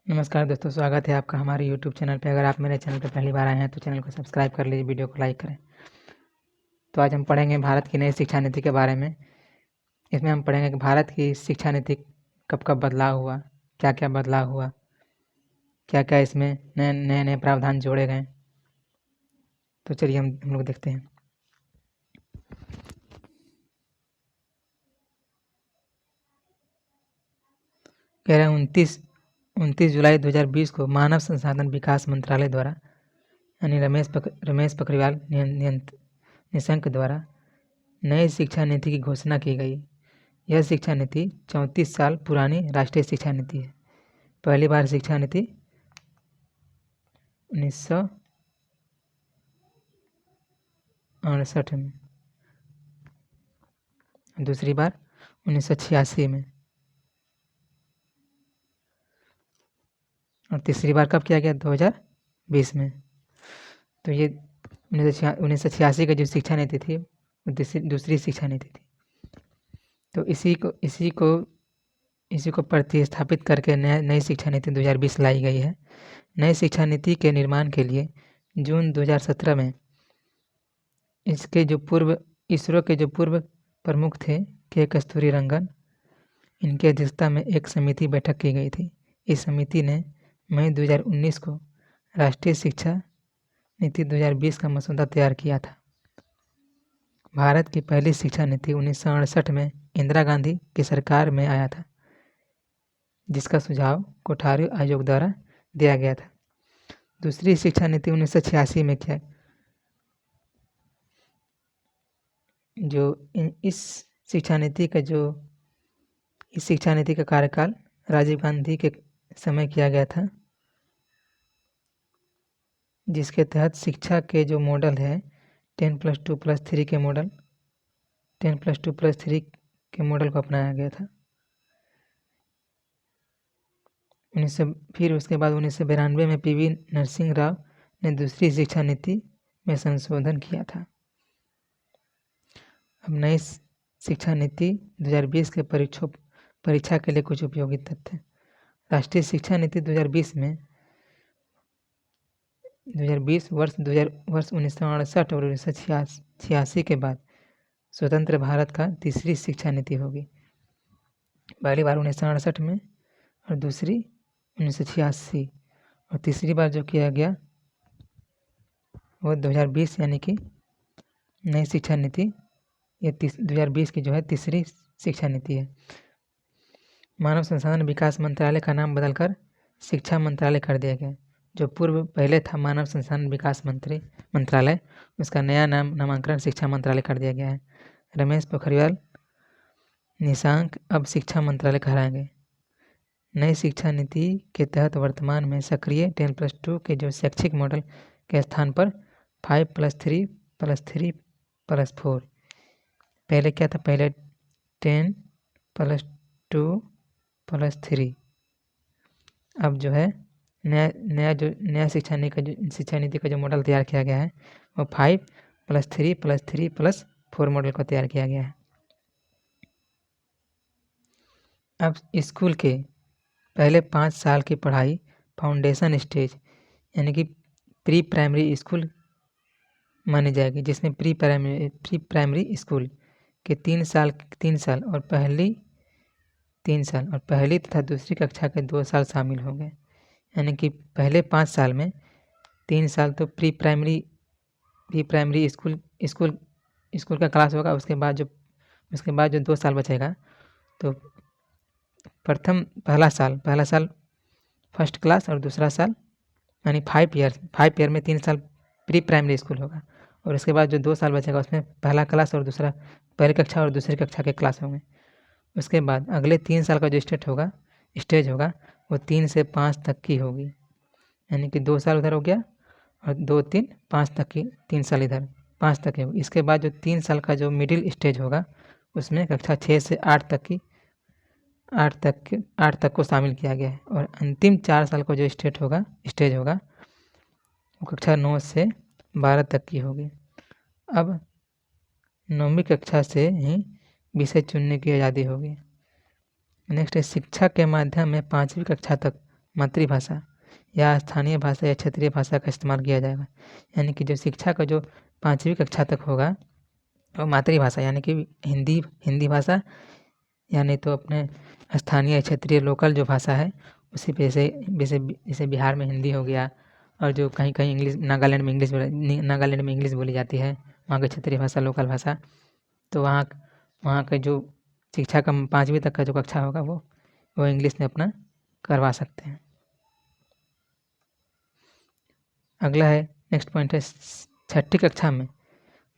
नमस्कार दोस्तों, स्वागत है आपका हमारे यूट्यूब चैनल पे। अगर आप मेरे चैनल पे पहली बार आए हैं तो चैनल को सब्सक्राइब कर लीजिए, वीडियो को लाइक करें। तो आज हम पढ़ेंगे भारत की नई शिक्षा नीति के बारे में। इसमें हम पढ़ेंगे कि भारत की शिक्षा नीति कब कब बदलाव हुआ, क्या क्या बदलाव हुआ, क्या क्या इसमें नए नए नए प्रावधान जोड़े गए। तो चलिए हम लोग देखते हैं। कह रहे हैं 29 जुलाई 2020 को मानव संसाधन विकास मंत्रालय द्वारा यानी रमेश पोखरियाल निशंक द्वारा नई शिक्षा नीति की घोषणा की गई। यह शिक्षा नीति 34 साल पुरानी राष्ट्रीय शिक्षा नीति है। पहली बार शिक्षा नीति 1968 में, दूसरी बार 1986 में और तीसरी बार कब किया गया? 2020 में। तो ये 1986 की जो शिक्षा नीति थी वो दूसरी शिक्षा नीति थी। तो इसी को प्रतिस्थापित करके नई शिक्षा नीति 2020 लाई गई है। नई शिक्षा नीति के निर्माण के लिए जून 2017 में इसरो के जो पूर्व प्रमुख थे के कस्तूरीरंगन, इनकी अध्यक्षता में एक समिति बैठक की गई थी। इस समिति ने मई 2019 को राष्ट्रीय शिक्षा नीति 2020 का मसौदा तैयार किया था। भारत की पहली शिक्षा नीति 1968 में इंदिरा गांधी की सरकार में आया था, जिसका सुझाव कोठारी आयोग द्वारा दिया गया था। दूसरी शिक्षा नीति 1986 में क्या इस शिक्षा नीति का कार्यकाल राजीव गांधी के समय किया गया था, जिसके तहत शिक्षा के जो मॉडल है 10+2+3 के मॉडल 10+2+3 के मॉडल को अपनाया गया था। फिर उसके बाद 1992 में पीवी नरसिंह राव ने दूसरी शिक्षा नीति में संशोधन किया था। अब नई शिक्षा नीति 2020 के परीक्षा के लिए कुछ उपयोगी तथ्य। राष्ट्रीय शिक्षा नीति 2020 में 2020 वर्ष 1968 और 1986 के बाद स्वतंत्र भारत का तीसरी शिक्षा नीति होगी। पहली बार 1968 में और दूसरी 1986 और तीसरी बार जो किया गया वो 2020 यानी कि नई शिक्षा नीति ये 2020 की जो है तीसरी शिक्षा नीति है। मानव संसाधन विकास मंत्रालय का नाम बदलकर शिक्षा मंत्रालय कर दिया गया। जो पूर्व पहले था मानव संसाधन विकास मंत्रालय, उसका नया नामकरण शिक्षा मंत्रालय कर दिया गया है। रमेश पोखरियाल निशंक अब शिक्षा मंत्रालय कहलाएंगे। नई शिक्षा नीति के तहत वर्तमान में सक्रिय 10+2 के जो शैक्षिक मॉडल के स्थान पर 5+3+3+4 पहले क्या था? पहले 10+2+3। अब जो है नया शिक्षा नीति का जो मॉडल तैयार किया गया है वो 5+3+3+4 मॉडल को तैयार किया गया है। अब स्कूल के पहले 5 साल की पढ़ाई फाउंडेशन स्टेज यानी कि प्री प्राइमरी स्कूल मानी जाएगी, जिसमें प्री प्राइमरी स्कूल के 3 साल और पहली तथा दूसरी कक्षा के 2 साल शामिल होंगे। यानी कि पहले 5 साल में 3 साल तो प्री प्राइमरी स्कूल का क्लास होगा। उसके बाद जो 2 साल बचेगा तो पहला साल फर्स्ट क्लास और दूसरा साल यानी 5 ईयर में 3 साल प्री प्राइमरी स्कूल होगा और उसके बाद जो 2 साल बचेगा उसमें पहला क्लास और दूसरा पहली कक्षा और दूसरी कक्षा के क्लास होंगे। उसके बाद अगले 3 साल का जो स्टेज होगा वो 3 से 5 तक की होगी। यानी कि 2 साल उधर हो गया और 2, 3, 5 तक की 3 साल इधर 5 तक है। इसके बाद जो 3 साल का जो मिडिल स्टेज होगा उसमें कक्षा 6 से 8 तक को शामिल किया गया है और अंतिम 4 साल का जो स्टेज होगा वो कक्षा 9 से 12 तक की होगी। अब 9वीं कक्षा से ही विषय चुनने की आज़ादी होगी। नेक्स्ट है शिक्षा के माध्यम में 5वीं कक्षा तक मातृभाषा या स्थानीय भाषा या क्षेत्रीय भाषा का इस्तेमाल किया जाएगा। यानी कि जो शिक्षा का जो 5वीं कक्षा तक होगा वो मातृभाषा यानी कि हिंदी भाषा, यानी तो अपने स्थानीय क्षेत्रीय लोकल जो भाषा है उसी पे जैसे बिहार में हिंदी हो गया, और जो कहीं कहीं इंग्लिश, नागालैंड में इंग्लिश बोली जाती है, वहाँ की क्षेत्रीय भाषा, लोकल भाषा। तो वहाँ का जो शिक्षा का 5वीं तक का जो कक्षा होगा वो इंग्लिश में अपना करवा सकते हैं। अगला है, नेक्स्ट पॉइंट है 6ठी कक्षा में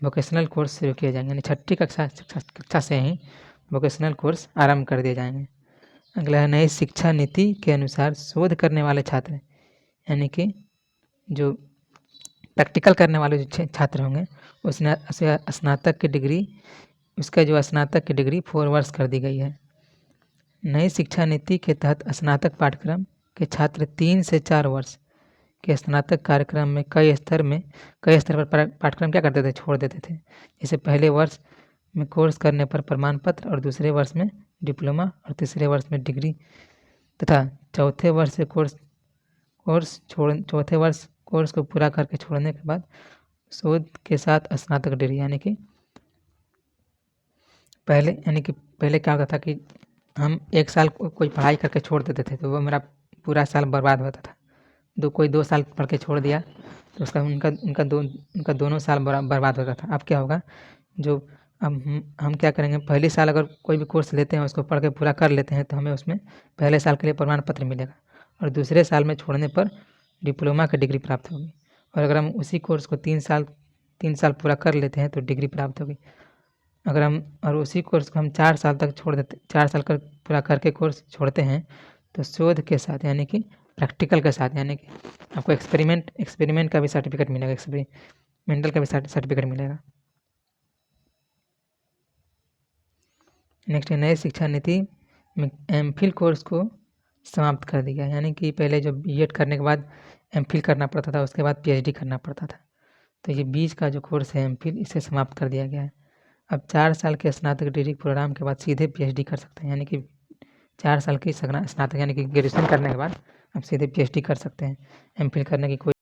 वोकेशनल कोर्स शुरू किए जाएंगे, यानी 6ठी कक्षा से ही वोकेशनल कोर्स आरंभ कर दिए जाएंगे। अगला है, नई शिक्षा नीति के अनुसार शोध करने वाले छात्र, यानी कि जो प्रैक्टिकल करने वाले जो छात्र होंगे उसने स्नातक की डिग्री, उसका जो स्नातक की डिग्री 4 वर्ष कर दी गई है। नई शिक्षा नीति के तहत स्नातक पाठ्यक्रम के छात्र 3 से 4 वर्ष के स्नातक कार्यक्रम में कई स्तर पर पाठ्यक्रम क्या करते थे, छोड़ देते थे। जैसे पहले वर्ष में कोर्स करने पर प्रमाण पत्र, और दूसरे वर्ष में डिप्लोमा, और तीसरे वर्ष में डिग्री, तथा चौथे वर्ष कोर्स को पूरा करके छोड़ने के बाद शोध के साथ स्नातक डिग्री, यानी कि पहले क्या होता था कि हम 1 साल कोई पढ़ाई करके छोड़ देते थे तो वो मेरा पूरा साल बर्बाद होता था। कोई 2 साल पढ़ के छोड़ दिया तो उसका उनका दोनों साल बर्बाद होता था। अब क्या होगा, जो हम क्या करेंगे, पहले साल अगर कोई भी कोर्स लेते हैं उसको पढ़ के पूरा कर लेते हैं तो हमें उसमें पहले साल के लिए प्रमाण पत्र मिलेगा, और दूसरे साल में छोड़ने पर डिप्लोमा की डिग्री प्राप्त होगी। और अगर हम उसी कोर्स को 3 साल पूरा कर लेते हैं तो डिग्री प्राप्त होगी। और उसी कोर्स को हम 4 साल तक छोड़ देते, 4 साल पूरा करके कोर्स छोड़ते हैं तो शोध के साथ, यानी कि प्रैक्टिकल के साथ, यानी कि आपको एक्सपेरिमेंट का भी सर्टिफिकेट मिलेगा, एक्सपेरिमेंटल का भी सर्टिफिकेट मिलेगा। नेक्स्ट है, नई शिक्षा नीति में एमफिल कोर्स को समाप्त कर दिया, यानी कि पहले जो बीएड करने के बाद एमफिल करना पड़ता था, उसके बाद पीएचडी करना पड़ता था, तो ये बीच का जो कोर्स है एमफिल, इसे समाप्त कर दिया गया है। अब 4 साल के स्नातक डिग्री प्रोग्राम के बाद सीधे पीएचडी कर सकते हैं, यानी कि 4 साल की स्नातक यानी कि ग्रेजुएशन करने के बाद आप सीधे पीएचडी कर सकते हैं। एमफिल करने की कोई